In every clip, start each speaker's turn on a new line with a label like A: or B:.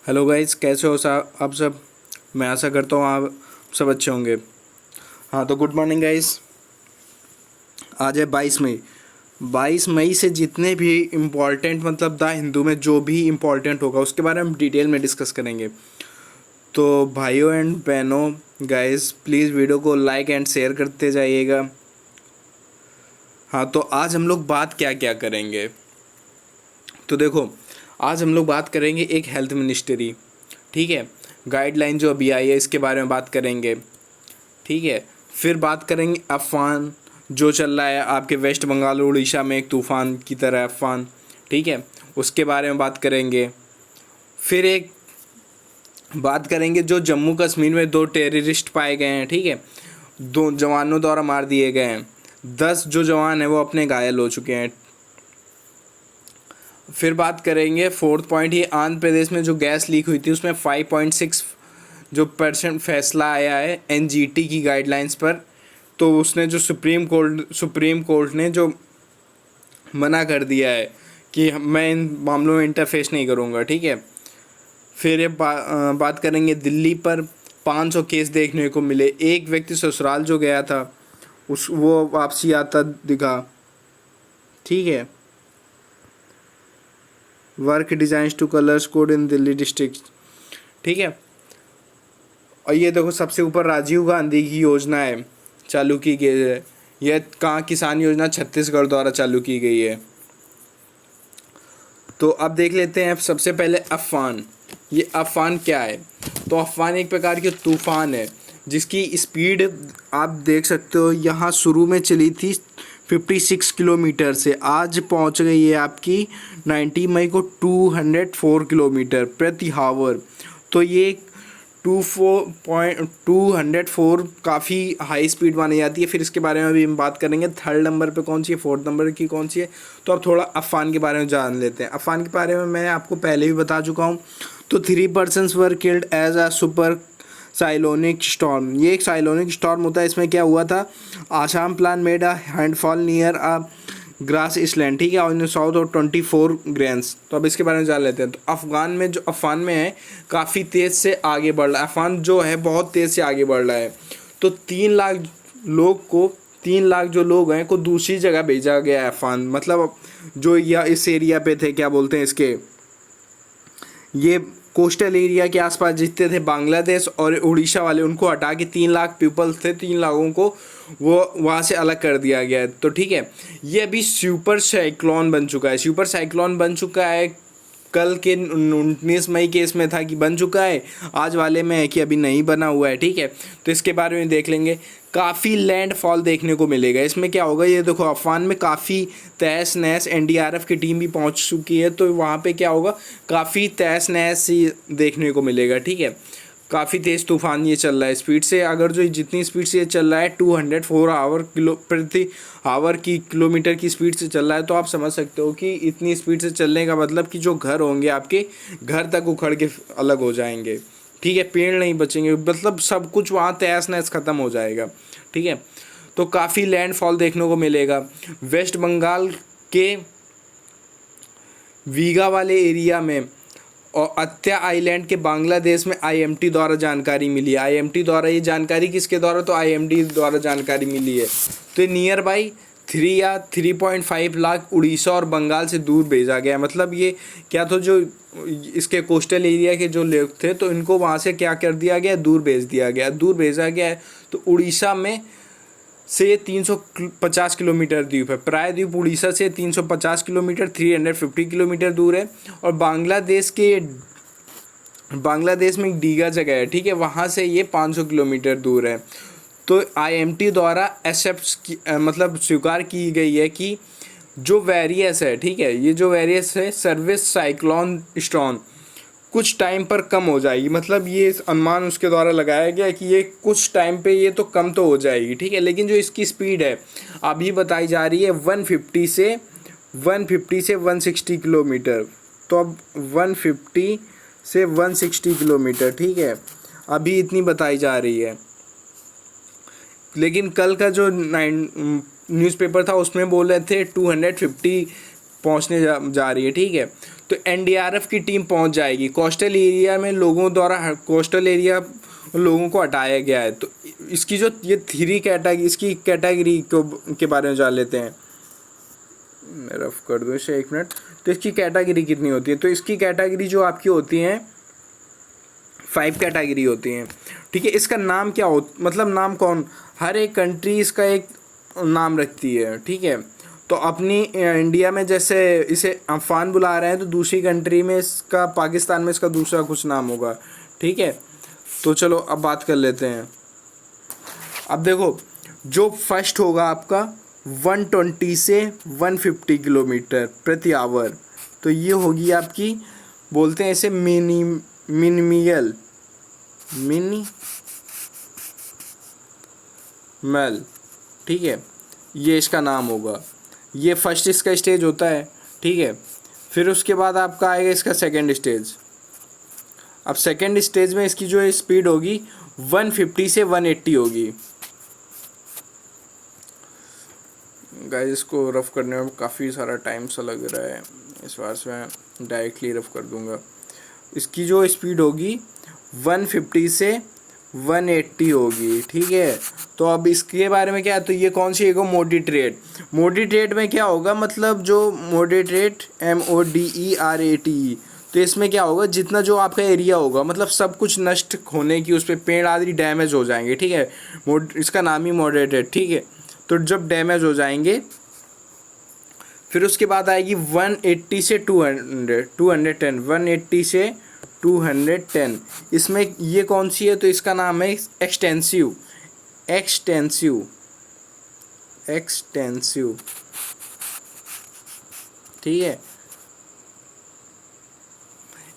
A: Hello guys, कैसे हो साहब आप सब। मैं आशा करता हूँ आप सब अच्छे होंगे। हाँ तो गुड मॉर्निंग गाइस। आज है 22 मई। 22 मई से जितने भी इम्पोर्टेंट मतलब द हिंदू में जो भी इम्पोर्टेंट होगा उसके बारे में हम डिटेल में डिस्कस करेंगे। तो भाइयों एंड बहनों, गाइस प्लीज़ वीडियो को लाइक एंड शेयर करते जाइएगा। हाँ तो आज हम लोग बात क्या क्या करेंगे, तो देखो आज हम लोग बात करेंगे एक हेल्थ मिनिस्ट्री, ठीक है, गाइडलाइन जो अभी आई है इसके बारे में बात करेंगे, ठीक है। फिर बात करेंगे अफवान जो चल रहा है आपके वेस्ट बंगाल और उड़ीसा में, एक तूफ़ान की तरह अफवान, ठीक है, उसके बारे में बात करेंगे। फिर एक बात करेंगे जो जम्मू कश्मीर में 2 टेररिस्ट पाए गए हैं, ठीक है, 2 जवानों द्वारा मार दिए गए हैं, 10 जो जवान हैं वो अपने घायल हो चुके हैं। फिर बात करेंगे फोर्थ पॉइंट, ये आंध्र प्रदेश में जो गैस लीक हुई थी उसमें 5.6 जो परसेंट फैसला आया है एनजीटी की गाइडलाइंस पर। तो उसने जो सुप्रीम कोर्ट ने जो मना कर दिया है कि मैं इन मामलों में इंटरफेस नहीं करूँगा, ठीक है। फिर ये बात करेंगे दिल्ली पर 500 केस देखने को मिले। एक व्यक्ति ससुराल जो गया था वो वापसी आता दिखा, ठीक है। Work designs two colours code in Delhi district, ठीक है। और ये देखो सबसे ऊपर राजीव गांधी की योजना है चालू की गई है। यह कहाँ किसान योजना छत्तीसगढ़ द्वारा चालू की गई है। तो अब देख लेते हैं सबसे पहले अफवान। ये अफवान क्या है, तो अफवान एक प्रकार की तूफ़ान है जिसकी स्पीड आप देख सकते हो, यहाँ शुरू में चली थी 56 किलोमीटर से, आज पहुँच गई है आपकी 90 मई को 204 किलोमीटर प्रति हावर। तो ये 204 काफ़ी हाई स्पीड मानी जाती है। फिर इसके बारे में भी हम बात करेंगे, थर्ड नंबर पे कौन सी है, फोर्थ नंबर की कौन सी है। तो अब थोड़ा अफवान के बारे में जान लेते हैं। अफवान के बारे में मैं आपको पहले भी बता चुका हूँ। तो 3 persons were killed as a super cyclonic storm. ये एक साइक्लोनिक स्टॉर्म होता है। इसमें क्या हुआ था, Assam plan made a handful near a grass island, ठीक है, और साउथ और 24 ग्रेन्स। तो अब इसके बारे में जान लेते हैं। तो अफगान में है काफ़ी तेज़ से आगे बढ़ रहा है। अफगान जो है बहुत तेज़ से आगे बढ़ रहा है। तो 3 लाख जो लोग हैं को दूसरी जगह भेजा गया है। अफगान मतलब जो या इस एरिया पे थे, क्या बोलते हैं इसके, ये कोस्टल एरिया के आसपास जितने थे बांग्लादेश और उड़ीसा वाले, उनको हटा के 3 लाख पीपल्स थे, 3 लाखों को वो वहाँ से अलग कर दिया गया है। तो ठीक है, ये अभी सुपर साइक्लोन बन चुका है। सुपर साइक्लोन बन चुका है, कल के 19 मई के इसमें था कि बन चुका है, आज वाले में है कि अभी नहीं बना हुआ है, ठीक है। तो इसके बारे में देख लेंगे। काफ़ी लैंडफॉल देखने को मिलेगा। इसमें क्या होगा, ये देखो अफवान में काफ़ी तहस नहस, एनडीआरएफ की टीम भी पहुंच चुकी है। तो वहाँ पे क्या होगा, काफ़ी तहस नहस देखने को मिलेगा, ठीक है। काफ़ी तेज़ तूफान ये चल रहा है स्पीड से। अगर जो जितनी स्पीड से ये चल रहा है 204 आवर प्रति आवर की किलोमीटर की स्पीड से चल रहा है, तो आप समझ सकते हो कि इतनी स्पीड से चलने का मतलब कि जो घर होंगे आपके, घर तक उखड़ के अलग हो जाएंगे, ठीक है, पेड़ नहीं बचेंगे, मतलब सब कुछ वहाँ तहस नहस ख़त्म हो जाएगा, ठीक है। तो काफ़ी लैंडफॉल देखने को मिलेगा। वेस्ट बंगाल के वीगा वाले एरिया में और अत्या आइलैंड के बांग्लादेश में आईएमटी द्वारा जानकारी मिली है। आईएमटी द्वारा ये जानकारी किसके द्वारा, तो आईएमडी द्वारा जानकारी मिली है। तो ये नियर बाई 3 या 3.5 लाख उड़ीसा और बंगाल से दूर भेजा गया। मतलब ये क्या था, जो इसके कोस्टल एरिया के जो लोग थे तो इनको वहाँ से क्या कर दिया गया, दूर भेज दिया गया, दूर भेजा गया है। तो उड़ीसा में से 350 किलोमीटर द्वीप है। प्रायद्वीप उड़ीसा से 350 किलोमीटर 350 किलोमीटर दूर है। और बांग्लादेश में एक डीगा जगह है, ठीक है, वहाँ से ये 500 किलोमीटर दूर है। तो आईएमटी द्वारा मतलब स्वीकार की गई है कि जो वेरियस है, ठीक है, ये जो वेरियस है सर्विस साइक्लोन स्टॉर्म कुछ टाइम पर कम हो जाएगी। मतलब ये अनुमान उसके द्वारा लगाया गया है कि ये कुछ टाइम पे ये तो कम तो हो जाएगी, ठीक है। लेकिन जो इसकी स्पीड है अभी बताई जा रही है 150 से 160 किलोमीटर। तो अब 150 से 160 किलोमीटर, ठीक है, अभी इतनी बताई जा रही है। लेकिन कल का जो न्यूज़पेपर था उसमें बोल रहे थे 250 पहुंचने जा रही है, ठीक है। तो एनडीआरएफ की टीम पहुंच जाएगी। कोस्टल एरिया में कोस्टल एरिया लोगों को हटाया गया है। तो इसकी जो ये थ्री कैटेगरी, इसकी कैटेगरी के बारे में जान लेते हैं। मैं रफ कर दूँ इसे 1 मिनट। तो इसकी कैटेगरी कितनी होती है? तो इसकी कैटेगरी जो आपकी होती हैं 5 कैटेगरी होती हैं, ठीक है। इसका नाम क्या मतलब नाम कौन, हर एक कंट्री इसका एक नाम रखती है, ठीक है। तो अपनी इंडिया में जैसे इसे अम्फान बुला रहे हैं, तो दूसरी कंट्री में इसका, पाकिस्तान में इसका दूसरा कुछ नाम होगा, ठीक है। तो चलो अब बात कर लेते हैं। अब देखो, जो फर्स्ट होगा आपका 120 से 150 किलोमीटर प्रति आवर, तो ये होगी आपकी, बोलते हैं इसे मिनिमल, ठीक है, ये इसका नाम होगा। ये फर्स्ट इसका स्टेज होता है, ठीक है। फिर उसके बाद आपका आएगा इसका सेकंड स्टेज। अब सेकंड स्टेज में इसकी जो स्पीड होगी 150 से 180 होगी। गाइस, इसको रफ करने में काफ़ी सारा टाइम सा लग रहा है, इस बार से मैं डायरेक्टली रफ कर दूंगा। इसकी जो स्पीड होगी 150 से 180 होगी, ठीक है। तो अब इसके बारे में क्या है, तो ये कौन सी है, मॉडरेट। मॉडरेट में क्या होगा, मतलब जो मॉडरेट MODERATE, तो इसमें क्या होगा, जितना जो आपका एरिया होगा, मतलब सब कुछ नष्ट होने की, उस पर पेड़ आदि डैमेज हो जाएंगे, ठीक है। इसका नाम ही मॉडरेटेड, ठीक है। तो जब डैमेज हो जाएंगे, फिर उसके बाद आएगी 180 से 210, 180 से 210। इसमें ये कौन सी है, तो इसका नाम है एक्सटेंसिव, ठीक है,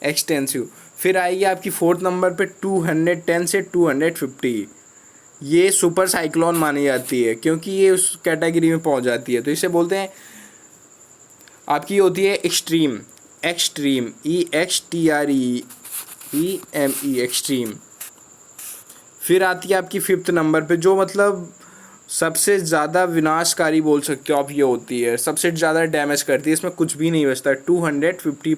A: एक्सटेंसिव। फिर आएगी आपकी 4th नंबर पे 210 से 250। ये सुपर साइक्लोन मानी जाती है, क्योंकि ये उस कैटेगरी में पहुंच जाती है। तो इसे बोलते हैं, आपकी होती है एक्सट्रीम, EXTREEME, एक्सट्रीम। फिर आती है आपकी 5th नंबर पे, जो मतलब सबसे ज़्यादा विनाशकारी बोल सकते हो आप, ये होती है, सबसे ज़्यादा डैमेज करती है, इसमें कुछ भी नहीं बचता, 250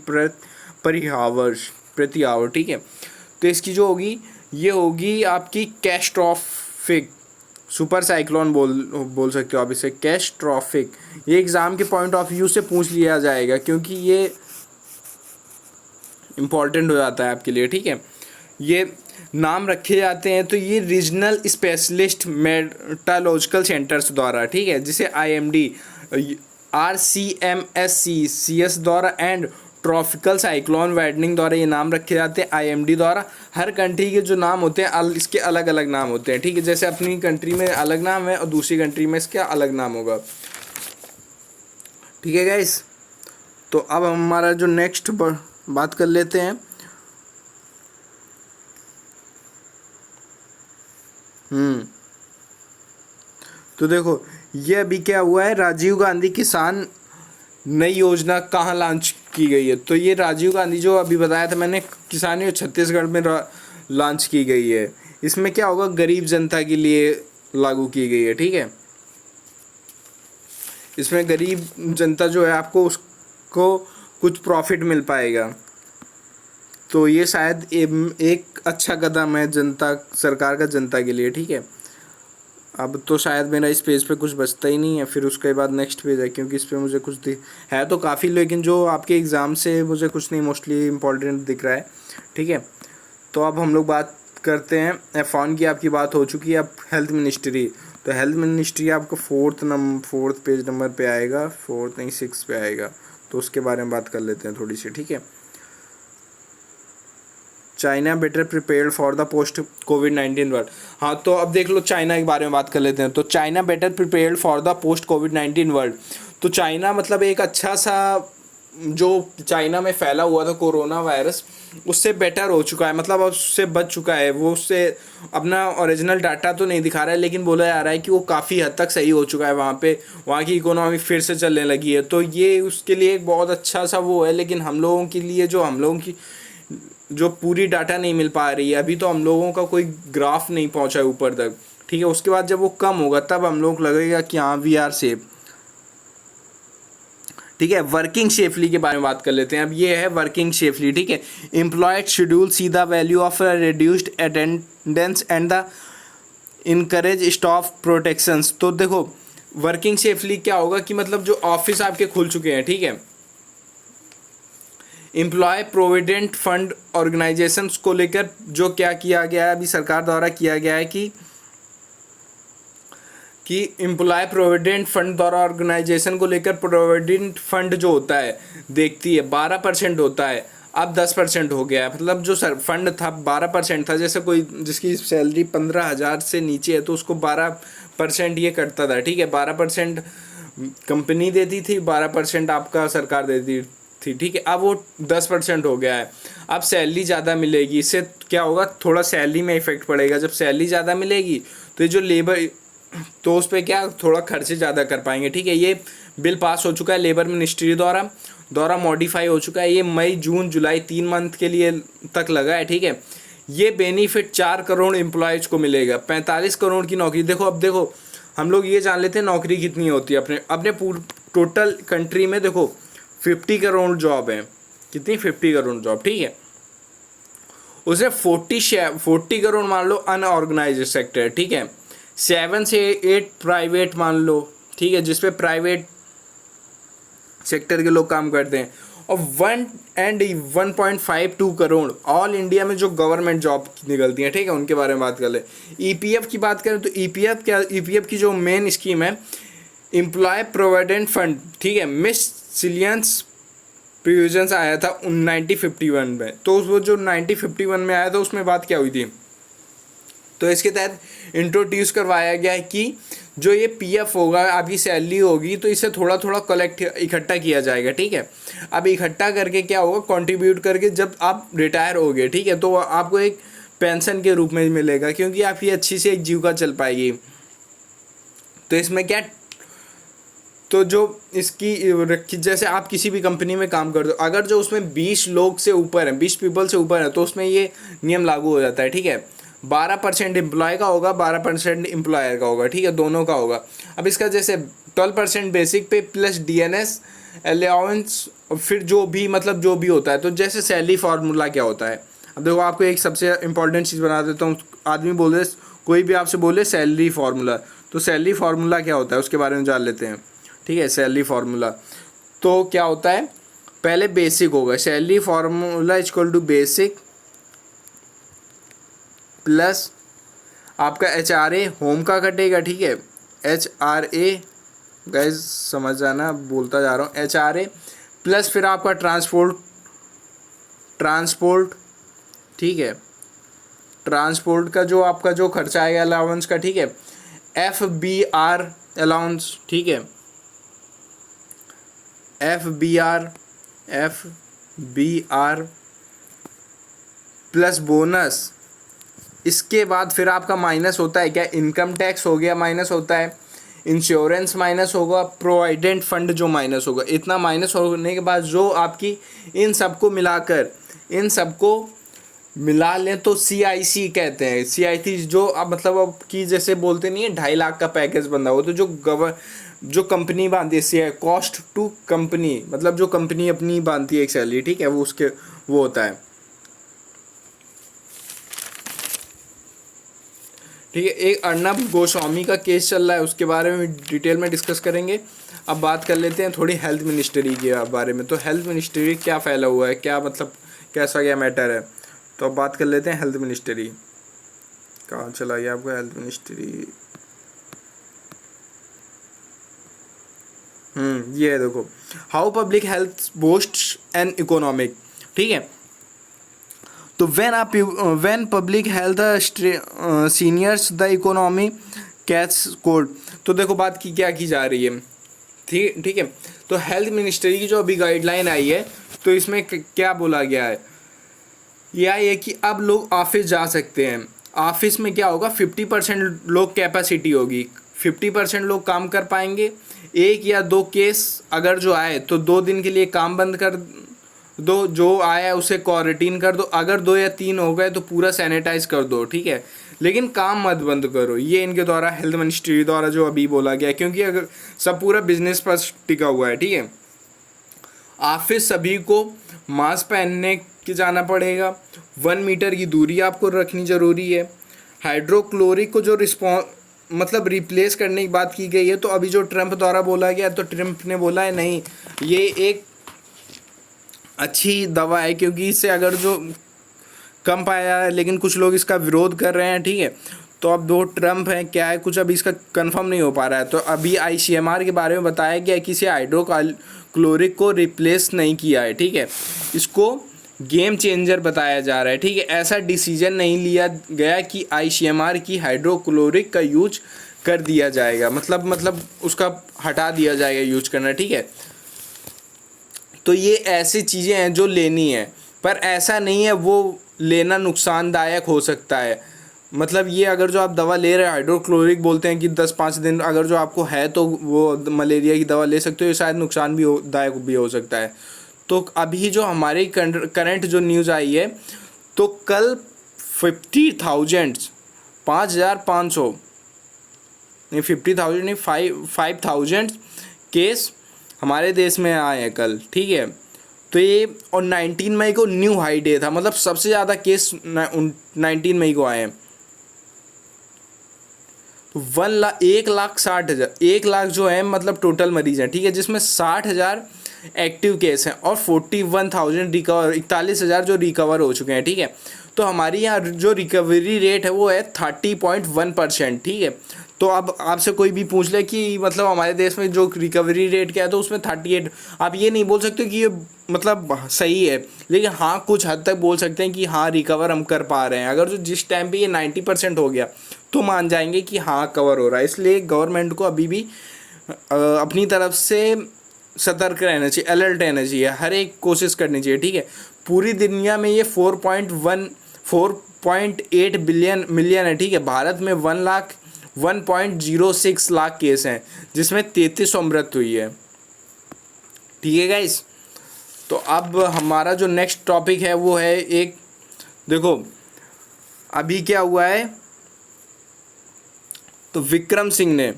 A: प्रति आवर, ठीक है। तो इसकी जो होगी, ये होगी आपकी कैस्ट्रॉफिक सुपर साइक्लोन बोल सकते हो आप इसे, कैस्ट्रॉफिक। ये एग्ज़ाम के पॉइंट ऑफ व्यू से पूछ लिया जाएगा, क्योंकि ये इम्पॉर्टेंट हो जाता है आपके लिए, ठीक है। ये नाम रखे जाते हैं, तो ये रीजनल स्पेशलिस्ट मेट्रोलॉजिकल सेंटर्स द्वारा, ठीक है, जिसे IMD, RCMSCCS द्वारा एंड ट्रॉपिकल साइक्लोन वार्निंग द्वारा ये नाम रखे जाते हैं, IMD द्वारा। हर कंट्री के जो नाम होते हैं इसके अलग अलग नाम होते हैं, ठीक है। जैसे अपनी कंट्री में अलग नाम है और दूसरी कंट्री में इसका अलग नाम होगा, ठीक है गाइस। तो अब हमारा जो नेक्स्ट बात कर लेते हैं। तो देखो, ये अभी क्या हुआ है, राजीव गांधी किसान नई योजना कहाँ लॉन्च की गई है। तो ये राजीव गांधी जो अभी बताया था मैंने, किसान योजना छत्तीसगढ़ में लॉन्च की गई है। इसमें क्या होगा, गरीब जनता के लिए लागू की गई है, ठीक है। इसमें गरीब जनता जो है, आपको उसको कुछ प्रॉफिट मिल पाएगा। तो ये शायद एक अच्छा कदम है सरकार का जनता के लिए, ठीक है। अब तो शायद मेरा इस पेज पे कुछ बचता ही नहीं है, फिर उसके बाद नेक्स्ट पेज है, क्योंकि इस पे मुझे कुछ है तो काफ़ी, लेकिन जो आपके एग्ज़ाम से मुझे कुछ नहीं मोस्टली इम्पोर्टेंट दिख रहा है, ठीक है। तो अब हम लोग बात करते हैं F1 की। आपकी बात हो चुकी है। अब हेल्थ मिनिस्ट्री, तो हेल्थ मिनिस्ट्री आपको 4th पेज नंबर पे आएगा, 4th नहीं 6 पे आएगा। तो उसके बारे में बात कर लेते हैं थोड़ी सी, ठीक है। China better prepared for the post covid world. हाँ, तो अब देख लो, चाइना के बारे में बात कर लेते हैं। तो China better prepared for the post covid world. तो चाइना मतलब एक अच्छा सा, जो चाइना में फैला हुआ था कोरोना वायरस, उससे बेटर हो चुका है, मतलब उससे बच चुका है। वो उससे अपना ओरिजिनल डाटा तो नहीं दिखा रहा है, लेकिन बोला जा रहा है कि वो काफ़ी हद तक सही हो चुका है। वहाँ पे वहाँ की इकोनॉमी फिर से चलने लगी है। तो ये उसके लिए एक बहुत अच्छा सा वो है। लेकिन हम लोगों के लिए हम लोगों की जो पूरी डाटा नहीं मिल पा रही है अभी, तो हम लोगों का कोई ग्राफ नहीं पहुँचा है ऊपर तक, ठीक है। उसके बाद जब वो कम होगा तब हम लोग लगेगा कि हाँ वी आर सेफ, ठीक है। वर्किंग सेफली के बारे में बात कर लेते हैं। अब ये है वर्किंग सेफली, ठीक है। Employed schedule see the value of reduced attendance and the encourage staff protections. तो देखो वर्किंग सेफली क्या होगा कि मतलब जो ऑफिस आपके खुल चुके हैं, ठीक है, एम्प्लॉय प्रोविडेंट फंड ऑर्गेनाइजेशंस को लेकर जो क्या किया गया है अभी सरकार द्वारा किया गया है कि एम्प्लॉय प्रोविडेंट फंड द्वारा ऑर्गेनाइजेशन को लेकर प्रोविडेंट फंड जो होता है देखती है 12% होता है, अब 10% हो गया है। मतलब जो सर फंड था 12% था, जैसे कोई जिसकी सैलरी 15,000 से नीचे है तो उसको 12% ये कटता था, ठीक है। 12% कंपनी देती थी, 12% आपका सरकार देती थी, ठीक है। अब वो 10% हो गया है। अब सैलरी ज़्यादा मिलेगी, इससे क्या होगा, थोड़ा सैलरी में इफेक्ट पड़ेगा। जब सैलरी ज़्यादा मिलेगी तो ये जो लेबर, तो उस पर क्या थोड़ा खर्चे ज़्यादा कर पाएंगे, ठीक है। ये बिल पास हो चुका है लेबर मिनिस्ट्री द्वारा मॉडिफाई हो चुका है। ये मई जून जुलाई 3 मंथ के लिए तक लगा है, ठीक है। ये बेनिफिट 4 करोड़ एम्प्लॉयज़ को मिलेगा, 45 करोड़ की नौकरी। देखो अब देखो हम लोग ये जान लेते हैं नौकरी कितनी होती है अपने अपने पूरे टोटल कंट्री में। देखो 50 करोड़ जॉब है, कितनी 50 करोड़ जॉब, ठीक है। उसे 40 करोड़ मान लो अनऑर्गेनाइज्ड सेक्टर, ठीक है। 7 से 8 प्राइवेट मान लो, ठीक है, जिसपे प्राइवेट सेक्टर के लोग काम करते हैं। और 1.52 करोड़ ऑल इंडिया में जो गवर्नमेंट जॉब निकलती हैं, ठीक है, उनके बारे में बात कर ले। ईपीएफ की बात करें तो ईपीएफ की जो मेन स्कीम है एम्प्लॉय प्रोविडेंट फंड, ठीक है, मिससिलियंस प्रोविजंस आया था 1951 में। तो वो जो 1951 में आया था उसमें बात क्या हुई थी, तो इसके तहत इंट्रोड्यूस करवाया गया है कि जो ये पीएफ होगा, आपकी सैलरी होगी, तो इसे थोड़ा थोड़ा कलेक्ट इकट्ठा किया जाएगा, ठीक है। अब इकट्ठा करके क्या होगा, कंट्रीब्यूट करके जब आप रिटायर होगे, ठीक है, तो आपको एक पेंशन के रूप में मिलेगा, क्योंकि आपकी अच्छी से एक जीविका चल पाएगी। तो इसमें क्या, तो जो इसकी जैसे आप किसी भी कंपनी में काम करते हो, अगर जो उसमें 20 लोग से ऊपर हैं, 20 पीपल से ऊपर है, तो उसमें ये नियम लागू हो जाता है, ठीक है। 12% एम्प्लॉय का होगा, 12% एम्प्लॉयर का होगा, ठीक है, दोनों का होगा। अब इसका जैसे 12% बेसिक पे प्लस डीएनएस अलाउंस, फिर जो भी मतलब जो भी होता है। तो जैसे सैलरी फार्मूला क्या होता है, अब देखो आपको एक सबसे इंपॉर्टेंट चीज़ बना देता हूँ। आदमी बोल रहे, कोई भी आपसे बोले सैलरी फार्मूला, तो सैलरी फार्मूला क्या होता है उसके बारे में जान लेते हैं, ठीक है। सैलरी फार्मूला तो क्या होता है, पहले बेसिक होगा, salary formula equal to basic plus आपका HRA होम का कटेगा, ठीक है। HRA गाइस समझ जाना, बोलता जा रहा हूँ, HRA प्लस फिर आपका ट्रांसपोर्ट, ठीक है, ट्रांसपोर्ट का जो आपका जो खर्चा आएगा अलाउंस का, ठीक है। FBR अलाउंस, ठीक है, FBR प्लस बोनस। इसके बाद फिर आपका माइनस होता है क्या, इनकम टैक्स हो गया, माइनस होता है, इंश्योरेंस माइनस होगा, प्रोविडेंट फंड जो माइनस होगा। इतना माइनस होने के बाद जो आपकी इन सबको मिला लें तो CIC कहते हैं। CIC जो अब मतलब अब की जैसे बोलते नहीं है 2.5 लाख का पैकेज बंदा हो, तो जो कंपनी बांधती है, कॉस्ट टू कंपनी, मतलब जो कंपनी अपनी बांधती है एक सैलरी, ठीक है, वो उसके वो होता है, ठीक है। एक अर्नब गोस्वामी का केस चल रहा है, उसके बारे में डिटेल में डिस्कस करेंगे। अब बात कर लेते हैं थोड़ी हेल्थ मिनिस्ट्री के बारे में। तो हेल्थ मिनिस्ट्री क्या फैला हुआ है, क्या मतलब कैसा क्या मैटर है, तो अब बात कर लेते हैं हेल्थ मिनिस्ट्री। कहाँ चला गया आपका हेल्थ मिनिस्ट्री, ये है देखो, how public health boosts an economic, ठीक है। तो when public health seniors the economy catch code. तो देखो बात की क्या की जा रही है, ठीक है। तो हेल्थ मिनिस्ट्री की जो अभी गाइडलाइन आई है, तो इसमें क्या बोला गया है, यह है कि अब लोग ऑफिस जा सकते हैं। ऑफिस में क्या होगा, 50% लोग कैपेसिटी होगी, 50% लोग काम कर पाएंगे। 1 या 2 केस अगर जो आए तो 2 दिन के लिए काम बंद कर दो, जो आया उसे क्वारंटीन कर दो। अगर 2 या 3 हो गए तो पूरा सैनिटाइज कर दो, ठीक है, लेकिन काम मत बंद करो। ये इनके द्वारा हेल्थ मिनिस्ट्री द्वारा जो अभी बोला गया, क्योंकि अगर सब पूरा बिजनेस पर टिका हुआ है, ठीक है। ऑफिस सभी को मास्क पहनने के जाना पड़ेगा, 1 मीटर की दूरी आपको रखनी ज़रूरी है। हाइड्रोक्लोरिक को जो मतलब रिप्लेस करने की बात की गई है, तो अभी जो ट्रंप द्वारा बोला गया, तो ट्रंप ने बोला है नहीं ये एक अच्छी दवा है, क्योंकि इससे अगर जो कम पाया है, लेकिन कुछ लोग इसका विरोध कर रहे हैं, ठीक है। तो अब दो ट्रंप है क्या है, कुछ अभी इसका कंफर्म नहीं हो पा रहा है। तो अभी आईसीएमआर के बारे में बताया गया है कि इसे हाइड्रोक्लोरिक को रिप्लेस नहीं किया है, ठीक है। इसको गेम चेंजर बताया जा रहा है, ठीक है। ऐसा डिसीजन नहीं लिया गया कि आईसीएमआर की हाइड्रोक्लोरिक का यूज कर दिया जाएगा, मतलब उसका हटा दिया जाएगा यूज करना, ठीक है। तो ये ऐसी चीज़ें हैं जो लेनी है, पर ऐसा नहीं है वो लेना नुकसानदायक हो सकता है। मतलब ये अगर जो आप दवा ले रहे हैं, हाइड्रोक्लोरिक बोलते हैं कि 10-5 दिन अगर जो आपको है तो वो मलेरिया की दवा ले सकते हो, ये शायद नुकसान भी दायक भी हो सकता है। तो अभी जो हमारी करंट जो न्यूज़ आई है, तो कल 5,500 नहीं 50,000 नहीं 5,000 केस हमारे देश में आए हैं कल, ठीक है। तो ये और 19 मई को न्यू हाई डे था, मतलब सबसे ज़्यादा केस 19 मई को आए हैं। तो 1,60,000 1 लाख जो है मतलब टोटल मरीज हैं, ठीक है, जिसमें 60,000 एक्टिव केस हैं और 41,000 रिकवर 41,000 जो रिकवर हो चुके हैं, ठीक है। तो हमारी यहाँ जो रिकवरी रेट है वो है 30.1%, ठीक है। तो अब आपसे कोई भी पूछ ले कि मतलब हमारे देश में जो रिकवरी रेट क्या है, तो उसमें 38, आप ये नहीं बोल सकते कि ये मतलब सही है, लेकिन हाँ कुछ हद तक बोल सकते हैं कि हाँ रिकवर हम कर पा रहे हैं। अगर जो जिस टाइम पे ये 90% हो गया तो मान जाएंगे कि हाँ कवर हो रहा है। इसलिए गवर्नमेंट को अभी भी अपनी तरफ से सतर्क रहना चाहिए, अलर्ट रहना चाहिए, हर एक कोशिश करनी चाहिए, ठीक है। पूरी दुनिया में ये 4.8 मिलियन है, ठीक है। भारत में 1.06 लाख केस हैं, जिसमें 3300 मृत्यु हुई है, ठीक है गाइस। तो अब हमारा जो नेक्स्ट टॉपिक है वो है एक, देखो अभी क्या हुआ है, तो विक्रम सिंह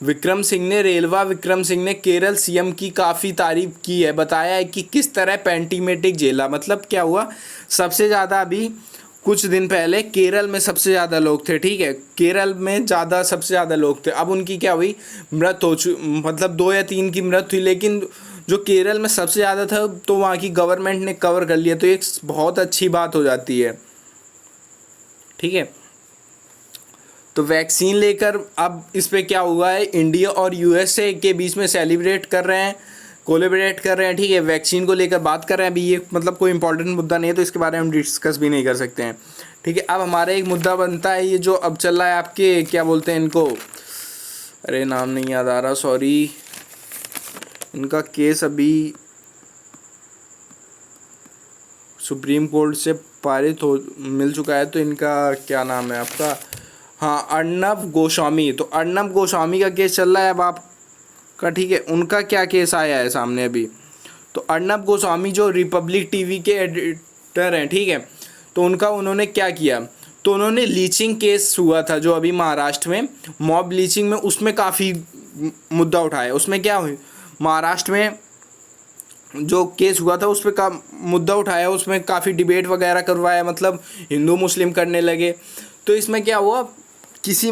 A: विक्रम सिंह ने केरल सीएम की काफ़ी तारीफ की है, बताया है कि किस तरह पेंटीमेटिक झेला। मतलब क्या हुआ, सबसे ज़्यादा अभी कुछ दिन पहले केरल में सबसे ज़्यादा लोग थे, ठीक है, केरल में सबसे ज़्यादा लोग थे। अब उनकी क्या हुई, मृत हो मतलब 2 या 3 की मृत हुई, लेकिन जो केरल में सबसे ज़्यादा था तो वहाँ की गवर्नमेंट ने कवर कर लिया, तो एक बहुत अच्छी बात हो जाती है, ठीक है। तो वैक्सीन लेकर अब इस पे क्या हुआ है, इंडिया और यूएसए के बीच में कोलैबोरेट कर रहे हैं, ठीक है, वैक्सीन को लेकर बात कर रहे हैं। अभी ये मतलब कोई इंपॉर्टेंट मुद्दा नहीं है, तो इसके बारे में हम डिस्कस भी नहीं कर सकते हैं, ठीक है। अब हमारा एक मुद्दा बनता है, ये जो अब चल रहा है आपके क्या बोलते हैं इनको, अरे नाम नहीं याद आ रहा, सॉरी, इनका केस अभी सुप्रीम कोर्ट से पारित मिल चुका है, तो इनका क्या नाम है आपका, हाँ अर्नब गोस्वामी। तो अर्नब गोस्वामी का केस चल रहा है अब आपका, ठीक है। उनका क्या केस आया है सामने अभी, तो अर्नब गोस्वामी जो रिपब्लिक टीवी के एडिटर हैं, ठीक है, तो उन्होंने क्या किया, तो उन्होंने लीचिंग केस हुआ था जो अभी महाराष्ट्र में मॉब लीचिंग में, उसमें काफ़ी मुद्दा उठाया। उसमें क्या हुई, महाराष्ट्र में जो केस हुआ था उस पर का मुद्दा उठाया, उसमें काफ़ी डिबेट वगैरह करवाया, मतलब हिंदू मुस्लिम करने लगे। तो इसमें क्या हुआ, किसी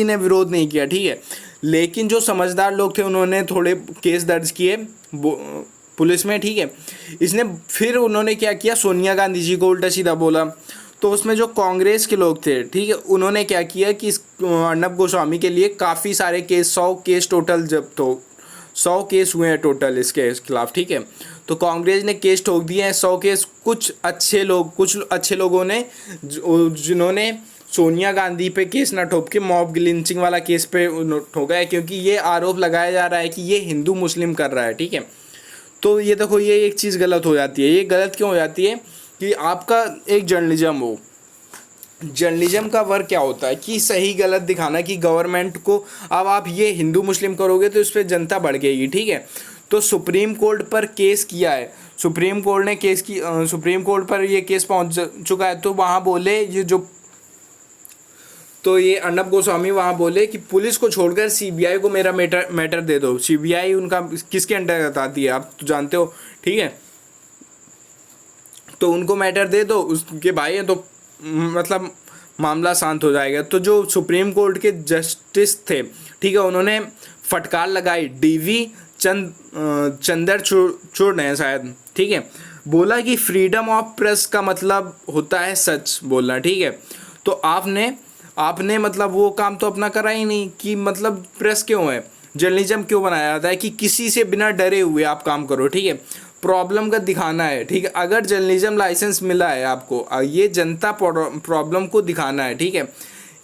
A: ने विरोध नहीं किया, ठीक है, लेकिन जो समझदार लोग थे उन्होंने थोड़े केस दर्ज किए पुलिस में, ठीक है। फिर उन्होंने क्या किया, सोनिया गांधी जी को उल्टा सीधा बोला। तो उसमें जो कांग्रेस के लोग थे, ठीक है, उन्होंने क्या किया कि अर्नब गोस्वामी के लिए काफ़ी सारे केस 100 केस टोटल 100 केस हुए हैं टोटल इसके खिलाफ, ठीक है। तो कांग्रेस ने केस ठोक दिए हैं 100 केस। कुछ अच्छे लोगों ने जिन्होंने सोनिया गांधी पे केस ना ठोक के मॉब लिंचिंग वाला केस पे ठोका है, क्योंकि ये आरोप लगाया जा रहा है कि ये हिंदू मुस्लिम कर रहा है, ठीक है। तो ये देखो, ये एक चीज़ गलत हो जाती है। ये गलत क्यों हो जाती है कि आपका एक जर्नलिज्म का वर्क क्या होता है कि सही गलत दिखाना, कि गवर्नमेंट को अब आप ये हिंदू मुस्लिम करोगे तो इस पर जनता बढ़ गई, ठीक है। तो सुप्रीम कोर्ट पर केस किया है, सुप्रीम कोर्ट पर ये केस पहुंच चुका है। तो वहाँ बोले ये जो तो ये अर्नब गोस्वामी वहाँ बोले कि पुलिस को छोड़कर सीबीआई को मेरा मैटर दे दो। सीबीआई उनका किसके अंडर आती है आप तो जानते हो, ठीक है। तो उनको मैटर दे दो, उसके भाई हैं, तो मतलब मामला शांत हो जाएगा। तो जो सुप्रीम कोर्ट के जस्टिस थे, ठीक है, उन्होंने फटकार लगाई डीवी चंद्रचूड़ ने शायद, ठीक है, बोला कि फ्रीडम ऑफ प्रेस का मतलब होता है सच बोलना, ठीक है। तो आपने मतलब वो काम तो अपना करा ही नहीं कि मतलब प्रेस क्यों है, जर्नलिज्म क्यों बनाया जाता है कि किसी से बिना डरे हुए आप काम करो, ठीक है, प्रॉब्लम का दिखाना है, ठीक है। अगर जर्नलिज्म लाइसेंस मिला है आपको, ये जनता प्रॉब्लम को दिखाना है, ठीक है।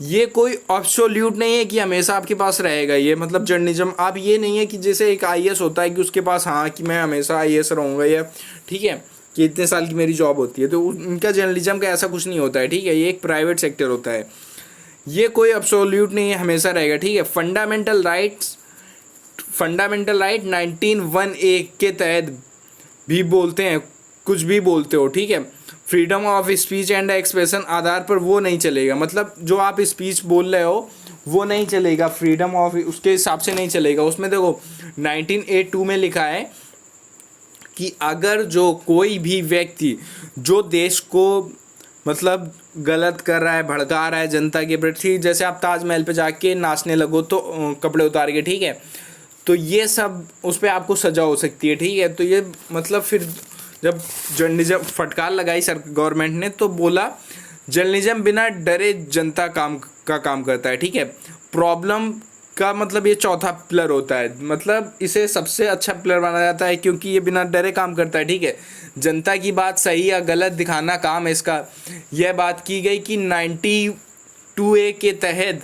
A: ये कोई एब्सोल्यूट नहीं है कि हमेशा आपके पास रहेगा ये, मतलब जर्नलिज्म आप ये नहीं है कि जैसे एक आईएएस होता है कि उसके पास हाँ कि मैं हमेशा आईएएस रहूँगा या, ठीक है, कि इतने साल की मेरी जॉब होती है। तो उनका जर्नलिज्म का ऐसा कुछ नहीं होता है, ठीक है, ये एक प्राइवेट सेक्टर होता है, ये कोई एब्सोल्यूट नहीं है, हमेशा रहेगा, ठीक है। फंडामेंटल राइट 19(1)(a) के तहत भी बोलते हैं, कुछ भी बोलते हो, ठीक है। Freedom of speech and expression आधार पर वो नहीं चलेगा, मतलब जो आप स्पीच बोल रहे हो वो नहीं चलेगा, फ्रीडम ऑफ उसके हिसाब से नहीं चलेगा। उसमें देखो 19(a)(2) में लिखा है कि अगर जो कोई भी व्यक्ति जो देश को मतलब गलत कर रहा है, भड़का रहा है जनता के प्रति, जैसे आप ताजमहल पे जाके नाचने लगो तो कपड़े उतार के, ठीक है, तो ये सब उस पर आपको सजा हो सकती है, ठीक है। तो ये मतलब फिर जब जर्नलिज्म फटकार लगाई सर गवर्नमेंट ने, तो बोला जर्नलिज्म बिना डरे जनता काम करता है, ठीक है। प्रॉब्लम का मतलब ये चौथा पिलर होता है, मतलब इसे सबसे अच्छा पिलर माना जाता है क्योंकि ये बिना डरे काम करता है, ठीक है। जनता की बात सही या गलत दिखाना काम है इसका। यह बात की गई कि 92A के तहत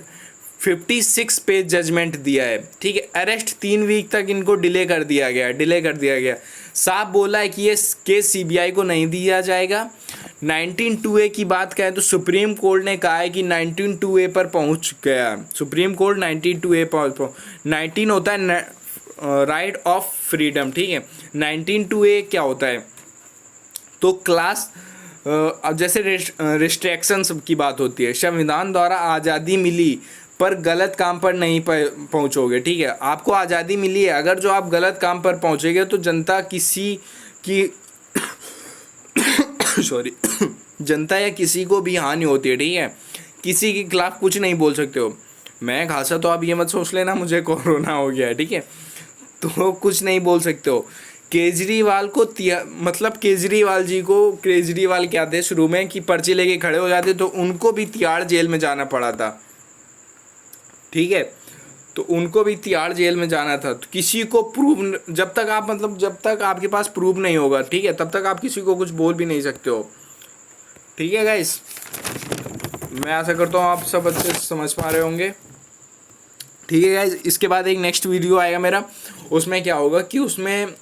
A: 56 पेज जजमेंट दिया है, ठीक है। अरेस्ट 3 वीक तक इनको डिले कर दिया गया। साफ बोला है कि ये केस सीबीआई को नहीं दिया जाएगा। 19(2)(a) की बात करें तो सुप्रीम कोर्ट ने कहा है कि 19(2)(a) पर पहुंच गया। सुप्रीम कोर्ट 19(2)(a) पर 19 होता है राइट ऑफ फ्रीडम, ठीक है। 19(2)(a) क्या होता है, तो क्लास अब जैसे रिस्ट्रिक्शंस की बात होती है, संविधान द्वारा आज़ादी मिली पर गलत काम पर नहीं पहुंचोगे, ठीक है। आपको आज़ादी मिली है, अगर जो आप गलत काम पर पहुंचेंगे तो जनता किसी की सॉरी जनता या किसी को भी हानि होती है, ठीक है। किसी के खिलाफ कुछ नहीं बोल सकते हो। मैं खासा तो आप ये मत सोच लेना मुझे कोरोना हो गया है, ठीक है, तो कुछ नहीं बोल सकते हो। केजरीवाल को मतलब केजरीवाल क्या थे शुरू में कि पर्ची लेके खड़े हो जाते, तो उनको भी तिहाड़ जेल में जाना पड़ा था, ठीक है। तो उनको भी तिहाड़ जेल में जाना था। तो किसी को प्रूव जब तक आपके पास प्रूव नहीं होगा, ठीक है, तब तक आप किसी को कुछ बोल भी नहीं सकते हो, ठीक है गाइस। मैं आशा करता हूँ आप सब अच्छे से समझ पा रहे होंगे, ठीक है गाइस। इसके बाद एक नेक्स्ट वीडियो आएगा मेरा, उसमें क्या होगा कि उसमें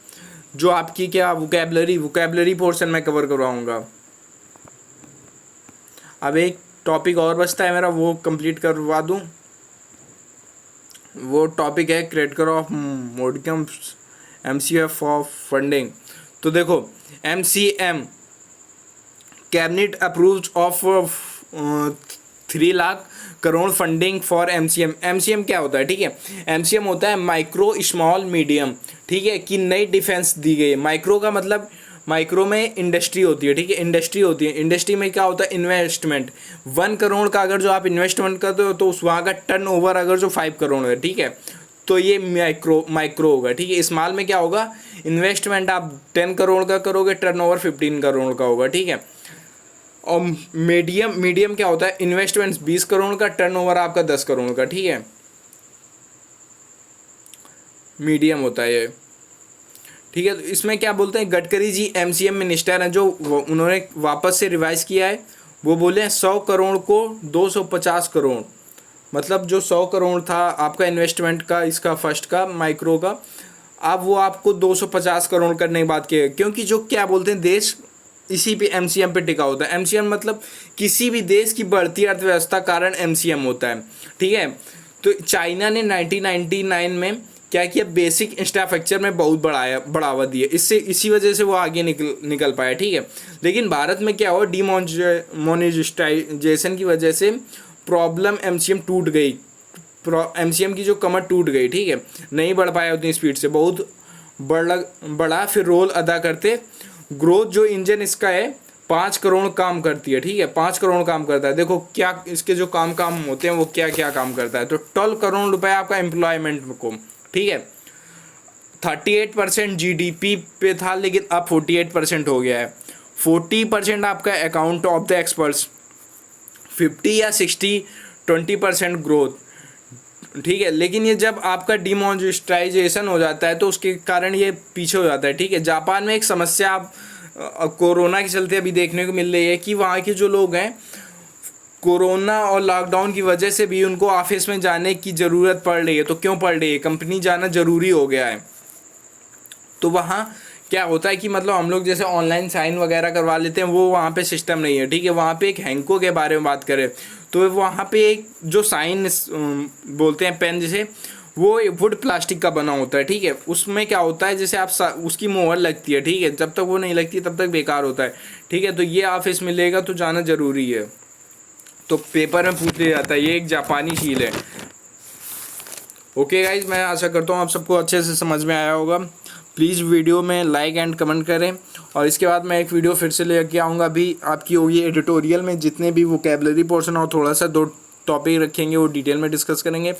A: जो आपकी क्या वोकैबलरी पोर्शन मैं कवर करवाऊँगा। अब एक टॉपिक और बचता है मेरा, वो कंप्लीट करवा दूँ। वो टॉपिक है credit of modicum MCF of funding. तो देखो MCM cabinet approved of 3 lakh crore funding for MCM क्या होता है, ठीक है। MCM होता है माइक्रो स्मॉल मीडियम, ठीक है, कि नई डिफेंस दी गई है। माइक्रो का मतलब माइक्रो में इंडस्ट्री होती है, ठीक है, इंडस्ट्री में क्या होता है इन्वेस्टमेंट। 1 करोड़ का अगर जो आप इन्वेस्टमेंट करते हो तो उस वहाँ का टर्नओवर अगर जो 5 करोड़ है, ठीक है, तो ये माइक्रो होगा, ठीक है। स्मॉल में क्या होगा, इन्वेस्टमेंट आप 10 करोड़ का करोगे, टर्नओवर 15 करोड़ का होगा, ठीक है। और मीडियम क्या होता है, इन्वेस्टमेंट 20 करोड़ का, टर्नओवर आपका 10 करोड़ का, ठीक है, मीडियम होता है ये, ठीक है। तो इसमें क्या बोलते हैं, गडकरी जी MCM मिनिस्टर हैं, जो उन्होंने वापस से रिवाइज किया है। वो बोले 100 करोड़ को 250 करोड़, मतलब जो 100 करोड़ था आपका इन्वेस्टमेंट का, इसका फर्स्ट का माइक्रो का, अब वो आपको 250 करोड़ करने की बात की, क्योंकि जो क्या बोलते हैं देश इसी पे MCM पे टिका होता है। MCM मतलब किसी भी देश की बढ़ती अर्थव्यवस्था कारण MCM होता है, ठीक है। तो चाइना ने 1999 में क्या किया, बेसिक इंफ्रास्ट्रक्चर में बहुत बढ़ावा दिया, इसी वजह से वो आगे निकल पाया, ठीक है। लेकिन भारत में क्या हुआ, डिमोनेटाइजेशन की वजह से प्रॉब्लम एमसीएम टूट गई, एमसीएम की जो कमर टूट गई, ठीक है, नहीं बढ़ पाया उतनी स्पीड से, बहुत बड़ा फिर रोल अदा करते। ग्रोथ जो इंजन इसका है 5 करोड़ काम करती है, ठीक है, 5 करोड़ काम करता है। देखो क्या इसके जो काम होते हैं वो क्या क्या काम करता है। तो 12 करोड़ रुपए आपका एम्प्लॉयमेंट को, ठीक है, 38% जीडीपी पे था लेकिन अब 48% हो गया है। 40% आपका अकाउंट ऑफ द एक्सपर्ट्स, 50 या 60, 20% ग्रोथ, ठीक है। लेकिन ये जब आपका डिमोनेटाइजेशन हो जाता है तो उसके कारण ये पीछे हो जाता है, ठीक है। जापान में एक समस्या आप कोरोना के चलते अभी देखने को मिल रही है कि वहाँ के जो लोग हैं कोरोना और लॉकडाउन की वजह से भी उनको ऑफिस में जाने की ज़रूरत पड़ रही है। तो क्यों पड़ रही है, कंपनी जाना ज़रूरी हो गया है। तो वहाँ क्या होता है कि मतलब हम लोग जैसे ऑनलाइन साइन वगैरह करवा लेते हैं, वो वहाँ पे सिस्टम नहीं है, ठीक है। वहाँ पे एक हैंको के बारे में बात करें तो वहाँ पे एक जो साइन बोलते हैं पेन, जैसे वो वुड प्लास्टिक का बना होता है, ठीक है। उसमें क्या होता है जैसे आप उसकी मोहर लगती है, ठीक है, जब तक वो नहीं लगती तब तक बेकार होता है, ठीक है। तो ये ऑफिस मिलेगा तो जाना ज़रूरी है, तो पेपर में पूछ लिया जाता है। ये एक जापानी शील है। ओके गाइज, मैं आशा करता हूँ आप सबको अच्छे से समझ में आया होगा। प्लीज़ वीडियो में लाइक एंड कमेंट करें, और इसके बाद मैं एक वीडियो फिर से लेके आऊँगा। अभी आपकी होगी एडिटोरियल में जितने भी वोकैबलरी पोर्शन और थोड़ा सा 2 टॉपिक रखेंगे वो डिटेल में डिस्कस करेंगे।